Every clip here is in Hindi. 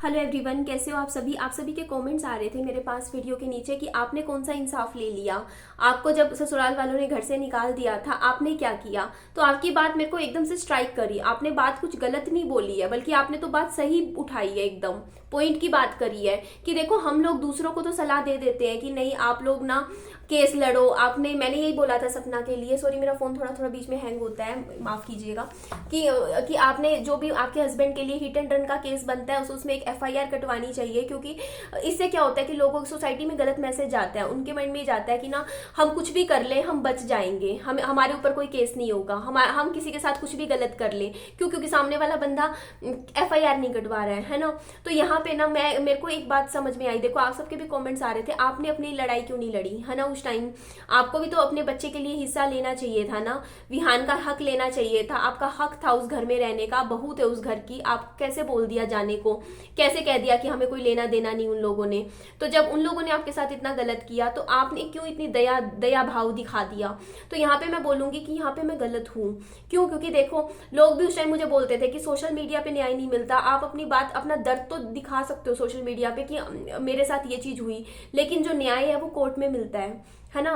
हेलो एवरीवन, कैसे हो आप सभी। आप सभी के कमेंट्स आ रहे थे मेरे पास वीडियो के नीचे कि आपने कौन सा इंसाफ ले लिया। आपको जब ससुराल वालों ने घर से निकाल दिया था, आपने क्या किया। तो आपकी बात मेरे को एकदम से स्ट्राइक करी। आपने बात कुछ गलत नहीं बोली है, बल्कि आपने तो बात सही उठाई है, एकदम पॉइंट की बात करी है कि देखो, हम लोग दूसरों को तो सलाह दे देते हैं कि नहीं आप लोग ना केस लड़ो। मैंने यही बोला था सपना के लिए, सॉरी मेरा फोन थोड़ा थोड़ा बीच में हैंग होता है, माफ कीजिएगा, कि आपने जो भी आपके हस्बैंड के लिए हिट एंड रन का केस बनता है उसमें एक एफआईआर कटवानी चाहिए। क्योंकि इससे क्या होता है कि लोगों की सोसाइटी में गलत मैसेज जाता है, उनके माइंड में ये जाता है कि ना हम कुछ भी कर ले हम बच जाएंगे, हमारे ऊपर कोई केस नहीं होगा, हम किसी के साथ कुछ भी गलत कर ले, क्योंकि सामने वाला बंदा एफआईआर नहीं कटवा रहा है ना। तो यहाँ पे ना मेरे को एक बात समझ में आई। देखो, आप सबके भी कमेंट्स आ रहे थे, आपने अपनी लड़ाई क्यों नहीं लड़ी, है ना। उस टाइम आपको भी तो अपने बच्चे के लिए हिस्सा लेना चाहिए था ना, विहान का हक लेना चाहिए था, आपका हक था उस घर में रहने का, बहू थे उस घर की। आप कैसे बोल दिया जाने को, कैसे कह दिया कि हमें कोई लेना देना नहीं उन लोगों ने। तो जब उन लोगों ने आपके साथ इतना गलत किया तो आपने क्यों इतनी दया भाव दिखा दिया। तो यहाँ पे मैं बोलूंगी कि यहाँ पे मैं गलत हूँ। क्यों? क्योंकि देखो, लोग भी उस टाइम मुझे बोलते थे कि सोशल मीडिया पे न्याय नहीं मिलता, आप अपनी बात अपना दर्द तो दिखा सकते हो सोशल मीडिया पे कि मेरे साथ ये चीज हुई, लेकिन जो न्याय है वो कोर्ट में मिलता है ना।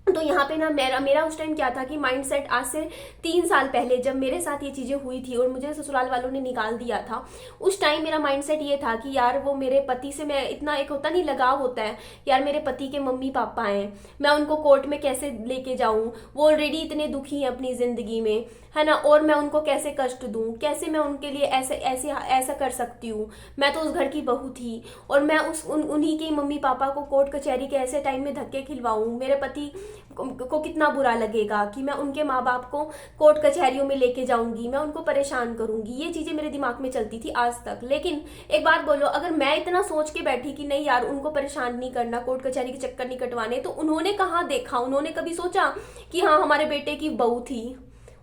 तो यहाँ पे ना मेरा उस टाइम क्या था कि माइंडसेट, आज से 3 साल पहले जब मेरे साथ ये चीजें हुई थी और मुझे ससुराल वालों ने निकाल दिया था, उस टाइम मेरा माइंडसेट ये था कि यार वो मेरे पति से मैं इतना, एक होता नहीं लगाव होता है, यार मेरे पति के मम्मी पापा हैं, मैं उनको कोर्ट में कैसे लेके जाऊं, वो ऑलरेडी इतने दुखी हैं अपनी जिंदगी में, है ना, और मैं उनको कैसे कष्ट दूं, कैसे मैं उनके लिए ऐसे ऐसे ऐसा कर सकती हूँ। मैं तो उस घर की बहू थी और मैं उन्हीं के मम्मी पापा को कोर्ट कचहरी के ऐसे टाइम में धक्के खिलवाऊं। मेरे पति को कितना बुरा लगेगा कि मैं उनके माँ बाप को कोर्ट कचहरियों में लेके जाऊंगी, मैं उनको परेशान करूंगी। ये चीजें मेरे दिमाग में चलती थी आज तक। लेकिन एक बात बोलो, अगर मैं इतना सोच के बैठी कि नहीं यार उनको परेशान नहीं करना, कोर्ट कचहरी के चक्कर नहीं कटवाने, तो उन्होंने कहाँ देखा, उन्होंने कभी सोचा कि हाँ हमारे बेटे की बहू थी।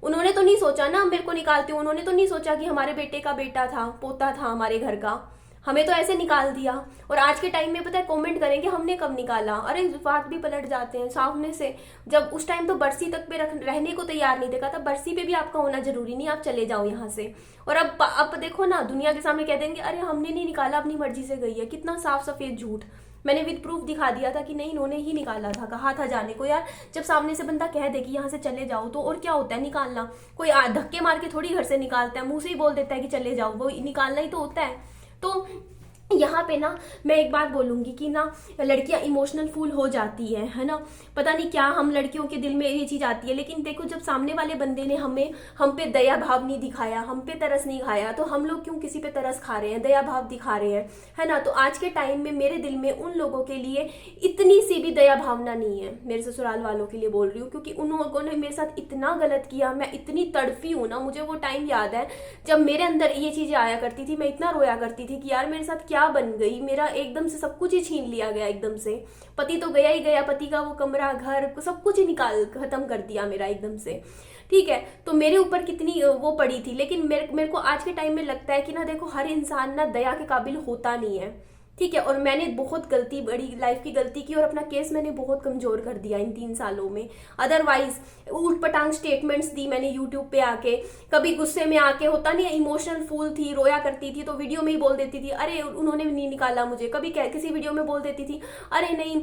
उन्होंने तो नहीं सोचा ना मेरे को निकालते, उन्होंने तो नहीं सोचा कि हमारे बेटे का बेटा था, पोता था हमारे घर का, हमें तो ऐसे निकाल दिया। और आज के टाइम में पता है कमेंट करेंगे हमने कब निकाला, अरे बात भी पलट जाते हैं सामने से। जब उस टाइम तो बरसी तक पे रहने को तैयार नहीं देखा था, बरसी पे भी आपका होना जरूरी नहीं, आप चले जाओ यहाँ से। और अब देखो ना, दुनिया के सामने कह देंगे अरे हमने नहीं निकाला, अपनी मर्जी से गई है। कितना साफ सफेद झूठ। मैंने विद प्रूफ दिखा दिया था कि नहीं इन्होंने ही निकाला था, कहा था जाने को। यार जब सामने से बंदा कह दे कि यहाँ से चले जाओ, तो और क्या होता है निकालना। कोई धक्के मार के थोड़ी घर से निकालता है, मुंह से ही बोल देता है कि चले जाओ, वो निकालना ही तो होता है। तो यहाँ पे ना मैं एक बात बोलूंगी कि ना लड़कियां इमोशनल फूल हो जाती है ना। पता नहीं क्या हम लड़कियों के दिल में ये चीज आती है। लेकिन देखो, जब सामने वाले बंदे ने हम पे दया भाव नहीं दिखाया, हम पे तरस नहीं खाया, तो हम लोग क्यों किसी पे तरस खा रहे हैं, दया भाव दिखा रहे हैं, है ना। तो आज के टाइम में मेरे दिल में उन लोगों के लिए इतनी सी भी दया भावना नहीं है, मेरे ससुराल वालों के लिए बोल रही हूँ, क्योंकि उन लोगों ने मेरे साथ इतना गलत किया। मैं इतनी तड़फी हूँ ना, मुझे वो टाइम याद है जब मेरे अंदर ये चीजें आया करती थी। मैं इतना रोया करती थी कि यार मेरे साथ क्या बन गई, मेरा एकदम से सब कुछ ही छीन लिया गया एकदम से। पति तो गया ही गया, पति का वो कमरा घर सब कुछ ही निकाल खत्म कर दिया मेरा एकदम से। ठीक है, तो मेरे ऊपर कितनी वो पड़ी थी। लेकिन मेरे को आज के टाइम में लगता है कि ना देखो, हर इंसान ना दया के काबिल होता नहीं है। ठीक है, और मैंने बहुत गलती, बड़ी लाइफ की गलती की, और अपना केस मैंने बहुत कमजोर कर दिया इन 3 सालों में। अदरवाइज ऊट पटांग स्टेटमेंट्स दी मैंने यूट्यूब पे आके, कभी गुस्से में आके, होता नहीं, इमोशनल फूल थी, रोया करती थी, तो वीडियो में ही बोल देती थी अरे उन्होंने नहीं निकाला मुझे। कभी किसी वीडियो में बोल देती थी अरे नहीं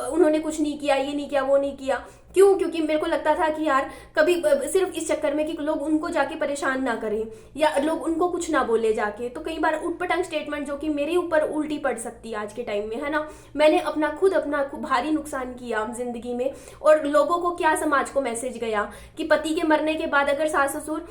उन्होंने कुछ नहीं किया, ये नहीं किया, वो नहीं किया। क्यों? क्योंकि मेरे को लगता था कि यार कभी सिर्फ इस चक्कर में कि लोग उनको जाके परेशान ना करें या लोग उनको कुछ ना बोले जाके। तो कई बार उटपटांग स्टेटमेंट जो कि मेरे ऊपर उल्टी पड़ सकती है आज के टाइम में, है ना। मैंने अपना भारी नुकसान किया जिंदगी में। और लोगों को क्या, समाज को मैसेज गया कि पति के मरने के बाद अगर सास ससुर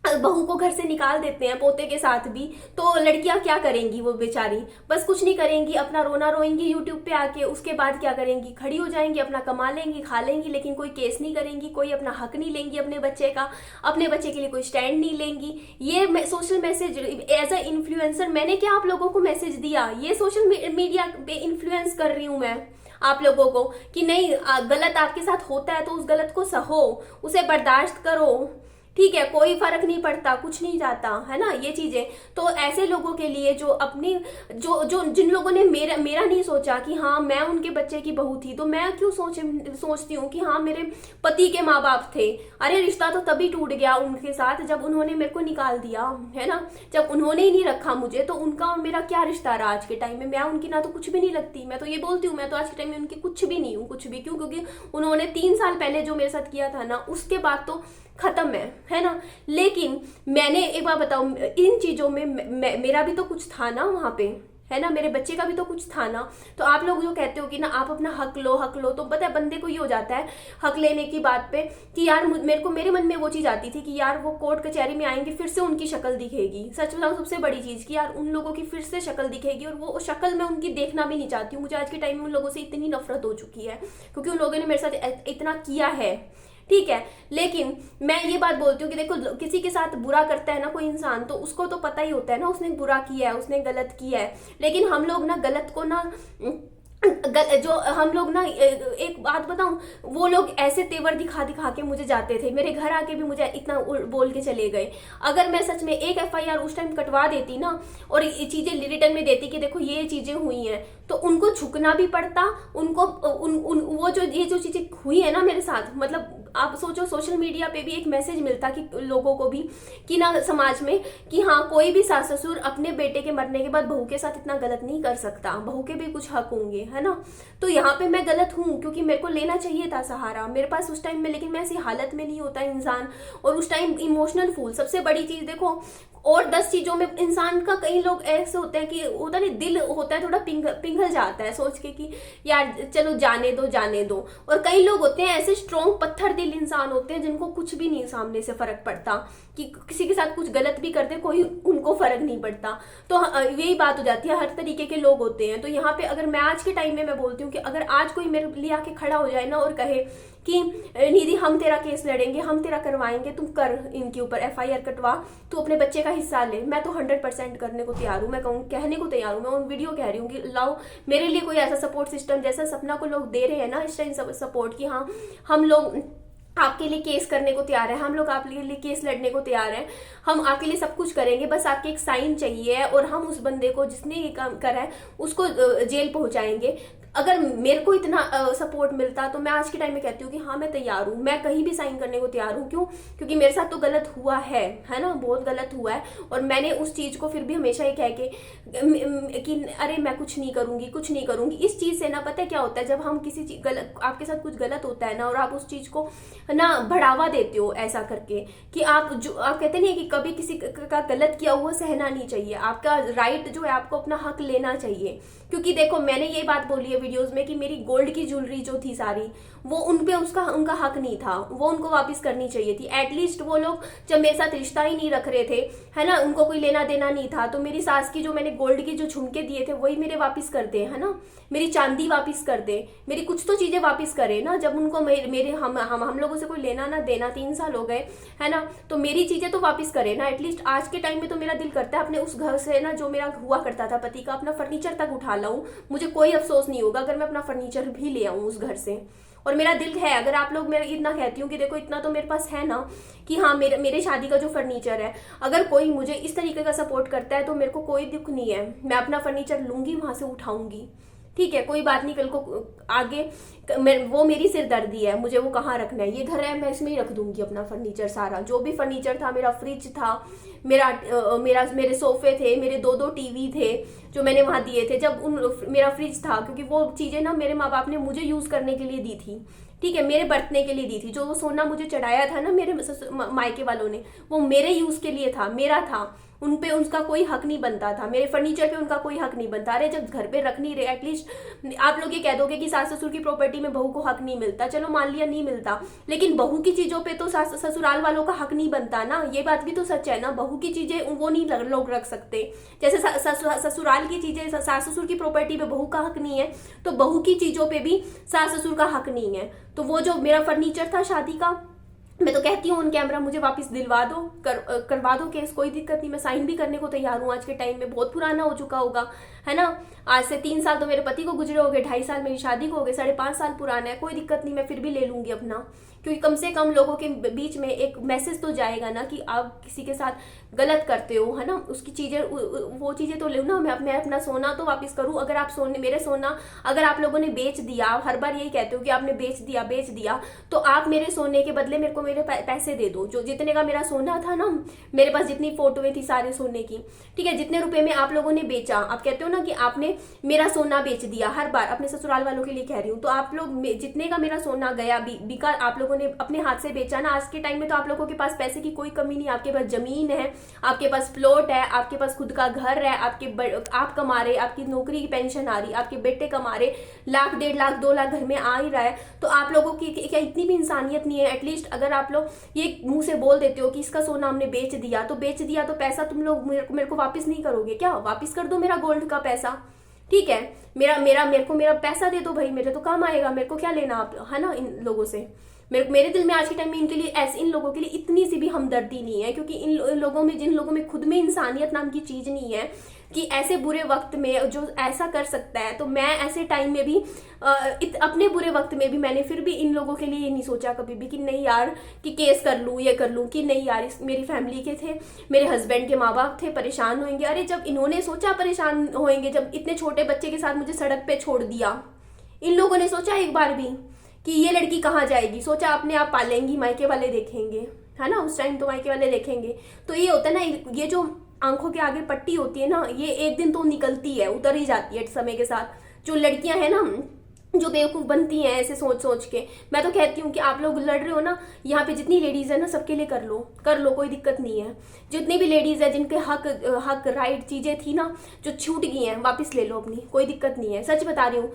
बहू को घर से निकाल देते हैं पोते के साथ भी, तो लड़कियां क्या करेंगी, वो बेचारी बस कुछ नहीं करेंगी, अपना रोना रोएंगी यूट्यूब पे आके। उसके बाद क्या करेंगी, खड़ी हो जाएंगी, अपना कमा लेंगी, खा लेंगी, लेकिन कोई केस नहीं करेंगी, कोई अपना हक नहीं लेंगी अपने बच्चे का, अपने बच्चे के लिए कोई स्टैंड नहीं लेंगी। ये social message as a influencer मैंने क्या आप लोगों को मैसेज दिया, ये सोशल मीडिया पे इन्फ्लुएंस कर रही हूं मैं आप लोगों को कि नहीं, गलत आपके साथ होता है तो उस गलत को सहो, उसे बर्दाश्त करो। ठीक है, कोई फर्क नहीं पड़ता, कुछ नहीं जाता, है ना ये चीजें। तो ऐसे लोगों के लिए जो अपनी जो जो जिन लोगों ने मेरा मेरा नहीं सोचा कि हाँ मैं उनके बच्चे की बहू थी, तो मैं क्यों सोचती हूँ कि हाँ मेरे पति के माँ बाप थे। अरे रिश्ता तो तभी टूट गया उनके साथ जब उन्होंने मेरे को निकाल दिया, है ना। जब उन्होंने ही नहीं रखा मुझे, तो उनका और मेरा क्या रिश्ता रहा आज के टाइम में। मैं उनकी ना तो कुछ भी नहीं लगती, मैं तो ये बोलती हूँ मैं तो आज के टाइम में उनकी कुछ भी नहीं हूँ, कुछ भी। क्यों? क्योंकि उन्होंने 3 साल पहले जो मेरे साथ किया था ना, उसके बाद तो खत्म है ना। लेकिन मैंने एक बार बताऊं, इन चीजों में मेरा भी तो कुछ था ना वहां पे, है ना, मेरे बच्चे का भी तो कुछ था ना। तो आप लोग जो कहते हो कि ना आप अपना हक लो हक लो, तो पता है बंदे को ये हो जाता है हक लेने की बात पे कि यार मेरे मन में वो चीज आती थी कि यार वो कोर्ट कचहरी में आएंगे, फिर से उनकी शक्ल दिखेगी। सच बताऊं सबसे बड़ी चीज कि यार उन लोगों की फिर से शक्ल दिखेगी, और वो शक्ल मैं उनकी देखना भी नहीं चाहती हूँ। मुझे आज के टाइम में उन लोगों से इतनी नफरत हो चुकी है, क्योंकि उन लोगों ने मेरे साथ इतना किया है, ठीक है। लेकिन मैं ये बात बोलती हूँ कि देखो, किसी के साथ बुरा करता है ना कोई इंसान, तो उसको तो पता ही होता है ना उसने बुरा किया है, उसने गलत किया है। लेकिन हम लोग ना गलत को ना जो हम लोग ना, एक बात बताऊं, वो लोग ऐसे तेवर दिखा दिखा के मुझे जाते थे, मेरे घर आके भी मुझे इतना बोल के चले गए। अगर मैं सच में एक एफआईआर उस टाइम कटवा देती ना, और ये चीजें रिटर्न में देती कि देखो ये चीजें हुई हैं, तो उनको झुकना भी पड़ता, उनको वो जो ये जो चीजें हुई है ना मेरे साथ, मतलब आप सोचो सोशल मीडिया पे भी एक मैसेज मिलता कि लोगों को भी, कि ना समाज में, कि हाँ कोई भी सास ससुर अपने बेटे के मरने के बाद बहू के साथ इतना गलत नहीं कर सकता, बहू के भी कुछ हक होंगे, है ना। तो यहाँ पे मैं गलत हूँ, क्योंकि मेरे को लेना चाहिए था सहारा मेरे पास उस टाइम में, लेकिन मैं ऐसी हालत में नहीं होता इंसान। और उस टाइम इमोशनल फूल, सबसे बड़ी चीज देखो, और 10 चीजों में इंसान का, कई लोग ऐसे होते हैं कि होता नहीं, दिल होता है थोड़ा पिघल जाता है सोच के कि यार चलो जाने दो जाने दो। और कई लोग होते हैं ऐसे स्ट्रॉन्ग पत्थर दिल इंसान होते हैं जिनको कुछ भी नहीं सामने से फर्क पड़ता, कि किसी के साथ कुछ गलत भी करते कोई उनको फर्क नहीं पड़ता। तो यही बात हो जाती है, हर तरीके के लोग होते हैं। तो यहाँ पे अगर मैं आज के टाइम में मैं बोलती हूँ कि अगर आज कोई मेरे लिए आके खड़ा हो जाए ना और कहे कि निधि हम तेरा केस लड़ेंगे, हम तेरा करवाएंगे, तुम कर इनके ऊपर एफआईआर कटवा, तू अपने बच्चे का हिस्सा ले, मैं तो 100% करने को तैयार हूँ। मैं कहूँ कहने को तैयार हूँ, मैं उन वीडियो कह रही हूँ कि लाओ मेरे लिए कोई ऐसा सपोर्ट सिस्टम, जैसा सपना को लोग दे रहे हैं ना इस टाइम सपोर्ट, कि हाँ हम लोग आपके लिए केस करने को तैयार है, हम लोग आपके लिए केस लड़ने को तैयार हैं, हम आपके लिए सब कुछ करेंगे, बस आपके एक साइन चाहिए और हम उस बंदे को जिसने ये काम करा है उसको जेल पहुंचाएंगे। अगर मेरे को इतना सपोर्ट मिलता तो मैं आज के टाइम में कहती हूँ कि हाँ मैं तैयार हूँ, मैं कहीं भी साइन करने को तैयार हूँ। क्यों? क्योंकि मेरे साथ तो गलत हुआ है ना, बहुत गलत हुआ है। और मैंने उस चीज को फिर भी हमेशा ये कह के कि अरे मैं कुछ नहीं करूंगी, कुछ नहीं करूंगी। इस चीज से ना पता है क्या होता है, जब हम किसी चीज गलत, आपके साथ कुछ गलत होता है ना, और आप उस चीज को ना बढ़ावा देते हो ऐसा करके कि आप कहते नहीं कि कभी किसी का गलत किया हुआ सहना नहीं चाहिए, आपका राइट जो है आपको अपना हक लेना चाहिए। क्योंकि देखो मैंने ये बात बोली है वीडियोस में कि मेरी गोल्ड की ज्वेलरी जो थी सारी, वो उन पे उनका हक नहीं था, वो उनको वापस करनी चाहिए थी। एटलीस्ट वो लोग जब मेरे साथ रिश्ता ही नहीं रख रहे थे, है ना, उनको कोई लेना देना नहीं था, तो मेरी सास की जो मैंने गोल्ड की जो झुमके दिए थे वही मेरे वापस कर दे, है ना, मेरी चांदी वापस कर दे, मेरी कुछ तो चीजें वापस करे ना। जब उनको मेरे हम लोगों से कोई लेना ना देना, 3 साल हो गए, है ना, तो मेरी चीजें तो वापस करे ना। एटलीस्ट आज के टाइम में तो मेरा दिल करता है अपने उस घर से ना, जो मेरा हुआ करता था पति का, अपना फर्नीचर तक उठा लाऊं, मुझे कोई अफसोस नहीं होगा अगर मैं अपना फर्नीचर भी ले आऊं उस घर से। और मेरा दिल है, अगर आप लोग, मैं इतना कहती हूँ कि देखो इतना तो मेरे पास है ना कि हाँ मेरे शादी का जो फर्नीचर है, अगर कोई मुझे इस तरीके का सपोर्ट करता है तो मेरे को कोई दुख नहीं है, मैं अपना फर्नीचर लूंगी, वहां से उठाऊंगी, ठीक है, कोई बात नहीं। कल को आगे वो मेरी सिरदर्दी है, मुझे वो कहाँ रखना है, ये घर है मैं इसमें ही रख दूंगी अपना फर्नीचर सारा, जो भी फर्नीचर था, मेरा फ्रिज था, मेरे सोफे थे, मेरे 2-2 टीवी थे जो मैंने वहां दिए थे, जब मेरा फ्रिज था, क्योंकि वो चीजें ना मेरे माँ बाप ने मुझे यूज करने के लिए दी थी, ठीक है, मेरे बरतने के लिए दी थी। जो वो सोना मुझे चढ़ाया था ना मेरे मायके वालों ने, वो मेरे यूज के लिए था, मेरा था, उन पे उनका कोई हक नहीं बनता था, मेरे फर्नीचर पे उनका कोई हक नहीं बनता। अरे जब घर पे रख नहीं रहे, एटलीस्ट आप लोग ये कह दोगे कि सास ससुर की प्रॉपर्टी में बहू को हक नहीं मिलता, चलो मान लिया नहीं मिलता, लेकिन बहू की चीजों पे तो ससुराल वालों का हक नहीं बनता ना, ये बात भी तो सच है ना। बहू की चीजें वो नहीं लोग रख सकते, जैसे ससुराल की चीजें, सास ससुर की प्रॉपर्टी पे बहू का हक नहीं है, तो बहू की चीजों पे भी सास ससुर का हक नहीं है। तो वो जो मेरा फर्नीचर था शादी का, मैं तो कहती हूँ ऑन कैमरा मुझे वापस दिलवा दो, करवा दो केस, कोई दिक्कत नहीं, मैं साइन भी करने को तैयार हूँ। आज के टाइम में बहुत पुराना हो चुका होगा, है ना, आज से 3 साल तो मेरे पति को गुजरे हो गए, 2.5 साल मेरी शादी को हो गए, 5.5 साल पुराना है, कोई दिक्कत नहीं, मैं फिर भी ले लूंगी अपना, क्योंकि कम से कम लोगों के बीच में एक मैसेज तो जाएगा ना कि आप किसी के साथ गलत करते हो, है ना। उसकी चीजें, वो चीजें तो लो ना। मैं अपना सोना तो वापस करूँ। अगर आप मेरे सोना अगर आप लोगों ने बेच दिया, हर बार यही कहते हो कि आपने बेच दिया, तो आप मेरे सोने के बदले मेरे को मेरे पैसे दे दो। जो जितने का मेरा सोना था ना, मेरे पास जितनी फोटोएं थी सारे सोने की, ठीक है, जितने रुपए में आप लोगों ने बेचा, आप कहते हो ना कि आपने मेरा सोना बेच दिया, हर बार अपने ससुराल वालों के लिए कह रही हूँ, तो आप लोग जितने का मेरा सोना गया बिका, आप लोगों ने अपने हाथ से बेचा ना। आज के टाइम में तो आप लोगों के पास पैसे की कोई कमी नहीं, आपके पास जमीन है, आपके पास प्लॉट है, आपके पास खुद का घर है, आप कमा रहे, आपकी नौकरी की पेंशन आ रही, आपके बेटे कमा रहे, लाख 1.5 लाख 2 लाख घर में आ ही रहा है। तो आप लोगों की क्या इतनी भी इंसानियत नहीं है? एटलीस्ट अगर आप लोग ये मुंह से बोल देते हो कि इसका सोना हमने बेच दिया, तो पैसा तुम लोग मेरे को वापस नहीं करोगे क्या? वापस कर दो मेरा गोल्ड का पैसा, ठीक है। मेरे को मेरा पैसा दे दो भाई, मेरे तो काम आएगा, मेरे को क्या लेना आप, है ना, इन लोगों से। मेरे दिल में आज के टाइम में इन लोगों के लिए इतनी सी भी हमदर्दी नहीं है, क्योंकि जिन लोगों में खुद में इंसानियत नाम की चीज नहीं है कि ऐसे बुरे वक्त में जो ऐसा कर सकता है। तो मैं ऐसे टाइम में भी अपने बुरे वक्त में भी मैंने फिर भी इन लोगों के लिए ये नहीं सोचा कभी भी कि नहीं यार कि केस कर लूँ, ये कर लूँ, कि नहीं यार मेरी फैमिली के थे, मेरे हस्बैंड के माँ बाप थे, परेशान होंगे। अरे जब इन्होंने सोचा परेशान होंगे, जब इतने छोटे बच्चे के साथ मुझे सड़क पे छोड़ दिया, इन लोगों ने सोचा एक बार भी कि ये लड़की कहाँ जाएगी? सोचा अपने आप पालेंगी, मायके वाले देखेंगे, है ना। उस टाइम तो मायके वाले देखेंगे। तो ये होता है ना, ये जो आंखों के आगे पट्टी होती है ना, ये एक दिन तो निकलती है, उतर ही जाती है समय के साथ। जो लड़कियां हैं ना, जो बेवकूफ बनती हैं ऐसे सोच सोच के, मैं तो कहती हूँ कि आप लोग लड़ रहे हो ना, यहाँ पे जितनी लेडीज है ना, सबके लिए कर लो, कोई दिक्कत नहीं है। जितनी भी लेडीज है जिनके हक राइट चीजें थी ना, जो छूट गई हैं, वापस ले लो अपनी, कोई दिक्कत नहीं है। सच बता रही हूँ,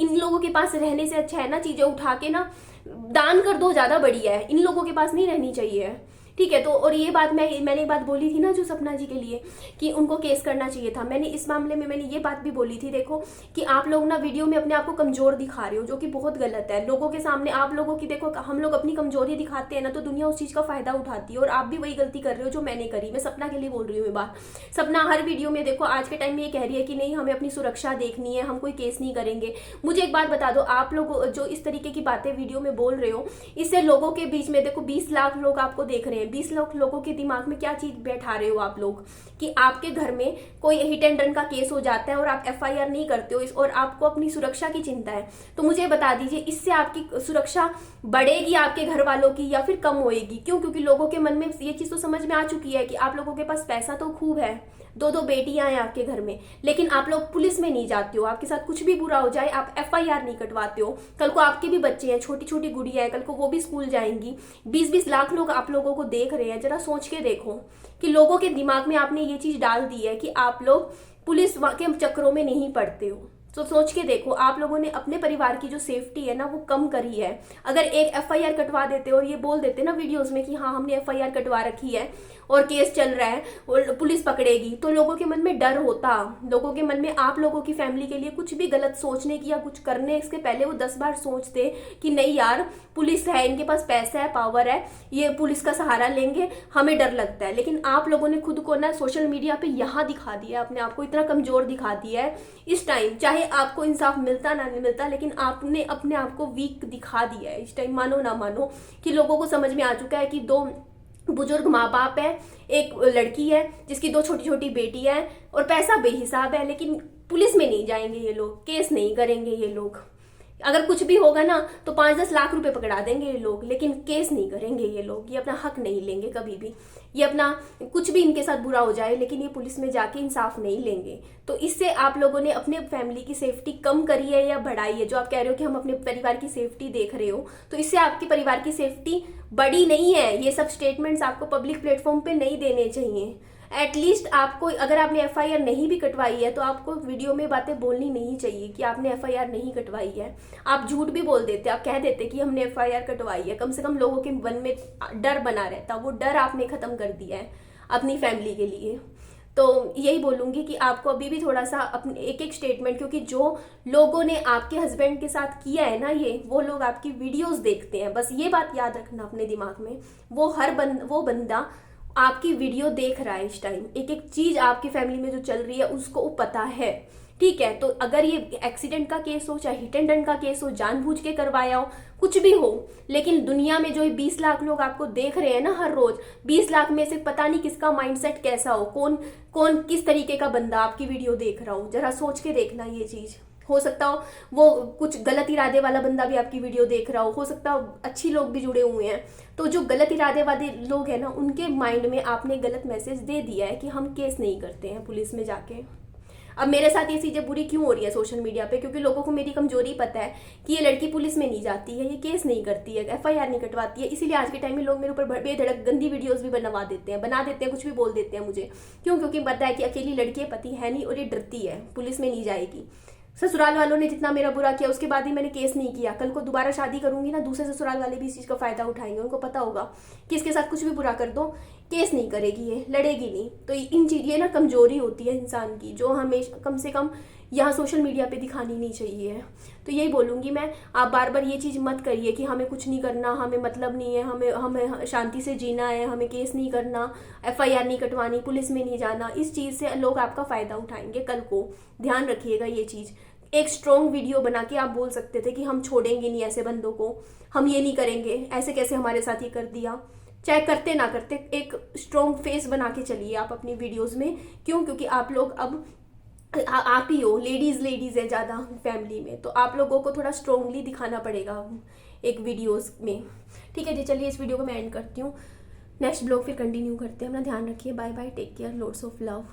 इन लोगों के पास रहने से अच्छा है ना, चीजें उठा के ना दान कर दो, ज्यादा बढ़िया है। इन लोगों के पास नहीं रहनी चाहिए, ठीक है। तो और ये बात मैंने एक बात बोली थी ना जो सपना जी के लिए, कि उनको केस करना चाहिए था। मैंने इस मामले में मैंने ये बात भी बोली थी, देखो कि आप लोग ना वीडियो में अपने आप को कमजोर दिखा रहे हो, जो कि बहुत गलत है। लोगों के सामने आप लोगों की, देखो हम लोग अपनी कमजोरी दिखाते हैं ना, तो दुनिया उस चीज का फायदा उठाती है। और आप भी वही गलती कर रहे हो जो मैंने करी। मैं सपना के लिए बोल रही हूँ ये बात। सपना हर वीडियो में, देखो आज के टाइम में ये कह रही है कि नहीं हमें अपनी सुरक्षा देखनी है, हम कोई केस नहीं करेंगे। मुझे एक बात बता दो, आप लोग जो इस तरीके की बातें वीडियो में बोल रहे हो, इससे लोगों के बीच में, देखो 20 लाख लोग आपको देख रहे हैं, 20 लाख लोगों के दिमाग में क्या चीज बैठा रहे हो आप लोग, कि आपके घर में कोई हिट एंड रन का केस हो जाता है और आप एफआईआर नहीं करते हो, और आपको अपनी सुरक्षा की चिंता है। तो मुझे बता दीजिए, इससे आपकी सुरक्षा बढ़ेगी आपके घर वालों की या फिर कम होएगी? क्यों? क्योंकि लोगों के मन में ये चीज तो समझ में आ चुकी है कि आप लोगों के पास पैसा तो खूब है, 2 बेटियां हैं आपके घर में, लेकिन आप लोग पुलिस में नहीं जाते हो। आपके साथ कुछ भी बुरा हो जाए आप एफआईआर नहीं कटवाते हो। कल को आपके भी बच्चे हैं, छोटी छोटी गुड़िया है, कल को वो भी स्कूल जाएंगी। 20-20 लाख लोग आप लोगों को देख रहे हैं। जरा सोच के देखो कि लोगों के दिमाग में आपने ये चीज डाल दी है कि आप लोग पुलिस के चक्रों में नहीं पड़ते हो। तो सोच के देखो, आप लोगों ने अपने परिवार की जो सेफ्टी है ना वो कम करी है। अगर एक एफआईआर कटवा देते और ये बोल देते ना वीडियोस में कि हाँ हमने एफआईआर कटवा रखी है और केस चल रहा है और पुलिस पकड़ेगी, तो लोगों के मन में डर होता। लोगों के मन में आप लोगों की फैमिली के लिए कुछ भी गलत सोचने की या कुछ करने इसके पहले वो 10 बार सोचते कि नहीं यार पुलिस है, इनके पास पैसा है, पावर है, ये पुलिस का सहारा लेंगे, हमें डर लगता है। लेकिन आप लोगों ने खुद को ना सोशल मीडिया पे यहाँ दिखा दिया, अपने आप को इतना कमजोर दिखा दिया है इस टाइम। चाहे आपको इंसाफ मिलता ना नहीं मिलता, लेकिन आपने अपने आप को वीक दिखा दिया है इस टाइम। मानो ना मानो कि लोगों को समझ में आ चुका है कि 2 बुजुर्ग माँ बाप है, एक लड़की है जिसकी 2 छोटी छोटी बेटियां हैं और पैसा बेहिसाब है, लेकिन पुलिस में नहीं जाएंगे ये लोग, केस नहीं करेंगे ये लोग। अगर कुछ भी होगा ना तो 5-10 लाख रुपए पकड़ा देंगे ये लोग, लेकिन केस नहीं करेंगे ये लोग। ये अपना हक नहीं लेंगे कभी भी। ये अपना कुछ भी इनके साथ बुरा हो जाए, लेकिन ये पुलिस में जाके इंसाफ नहीं लेंगे। तो इससे आप लोगों ने अपने फैमिली की सेफ्टी कम करी है या बढ़ाई है? जो आप कह रहे हो कि हम अपने परिवार की सेफ्टी देख रहे हो, तो इससे आपकी परिवार की सेफ्टी बड़ी नहीं है। ये सब स्टेटमेंट्स आपको पब्लिक प्लेटफॉर्म पे नहीं देने चाहिए। एटलीस्ट आपको, अगर आपने एफआईआर नहीं भी कटवाई है तो आपको वीडियो में बातें बोलनी नहीं चाहिए कि आपने एफआईआर नहीं कटवाई है। आप झूठ भी बोल देते, आप कह देते कि हमने एफआईआर कटवाई है। कम से कम लोगों के मन में डर बना रहता, वो डर आपने खत्म कर दिया है अपनी फैमिली के लिए। तो यही बोलूंगी कि आपको अभी भी थोड़ा सा अपने एक स्टेटमेंट, क्योंकि जो लोगों ने आपके हस्बैंड के साथ किया है ना ये, वो लोग आपकी वीडियोस देखते हैं। बस ये बात याद रखना अपने दिमाग में। वो बंदा आपकी वीडियो देख रहा है इस टाइम, एक एक चीज आपकी फैमिली में जो चल रही है उसको वो पता है, ठीक है। तो अगर ये एक्सीडेंट का केस हो, चाहे हिट एंड रन का केस हो, जानबूझ के करवाया हो, कुछ भी हो, लेकिन दुनिया में जो 20 लाख लोग आपको देख रहे हैं ना हर रोज, 20 लाख में से पता नहीं किसका माइंडसेट कैसा हो, कौन कौन किस तरीके का बंदा आपकी वीडियो देख रहा हो, जरा सोच के देखना ये चीज। हो सकता हो वो कुछ गलत इरादे वाला बंदा भी आपकी वीडियो देख रहा हो सकता हो अच्छी लोग भी जुड़े हुए हैं। तो जो गलत इरादे वाले लोग हैं ना, उनके माइंड में आपने गलत मैसेज दे दिया है कि हम केस नहीं करते हैं पुलिस में जाके। अब मेरे साथ ये चीजें बुरी क्यों हो रही है सोशल मीडिया पे, क्योंकि लोगों को मेरी कमजोरी पता है कि ये लड़की पुलिस में नहीं जाती है, ये केस नहीं करती है, FIR नहीं कटवाती है, इसीलिए आज के टाइम में लोग मेरे ऊपर बेधड़क गंदी वीडियोस भी बना देते हैं, कुछ भी बोल देते हैं मुझे। क्यों? क्योंकि पता है कि अकेली लड़की है, पति है नहीं, और ये डरती है, पुलिस में नहीं जाएगी। ससुराल वालों ने जितना मेरा बुरा किया उसके बाद ही मैंने केस नहीं किया। कल को दोबारा शादी करूंगी ना, दूसरे ससुराल वाले भी इस चीज का फायदा उठाएंगे, उनको पता होगा कि इसके साथ कुछ भी बुरा कर दो केस नहीं करेगी, ये लड़ेगी नहीं। तो इन चीज ये ना कमजोरी होती है इंसान की, जो हमें कम से कम यहाँ सोशल मीडिया पे दिखानी नहीं चाहिए। तो यही बोलूंगी मैं, आप बार बार ये चीज मत करिए कि हमें कुछ नहीं करना, हमें मतलब नहीं है, हमें हमें शांति से जीना है, हमें केस नहीं करना, FIR नहीं कटवानी, पुलिस में नहीं जाना। इस चीज से लोग आपका फायदा उठाएंगे कल को, ध्यान रखिएगा ये चीज। एक स्ट्रॉन्ग वीडियो बना के आप बोल सकते थे कि हम छोड़ेंगे नहीं ऐसे बंदों को, हम ये नहीं करेंगे, ऐसे कैसे हमारे साथ ये कर दिया। चाहे करते ना करते, एक स्ट्रॉन्ग फेस बना के चलिए आप अपनी वीडियोस में। क्यों? क्योंकि आप लोग अब आप ही हो, लेडीज है ज़्यादा फैमिली में, तो आप लोगों को थोड़ा स्ट्रॉन्गली दिखाना पड़ेगा एक वीडियोस में। ठीक है जी, चलिए इस वीडियो को मैं एंड करती हूँ, नेक्स्ट ब्लॉग फिर कंटिन्यू करते हैं। अपना ध्यान रखिए, bye bye, take care, loads of love.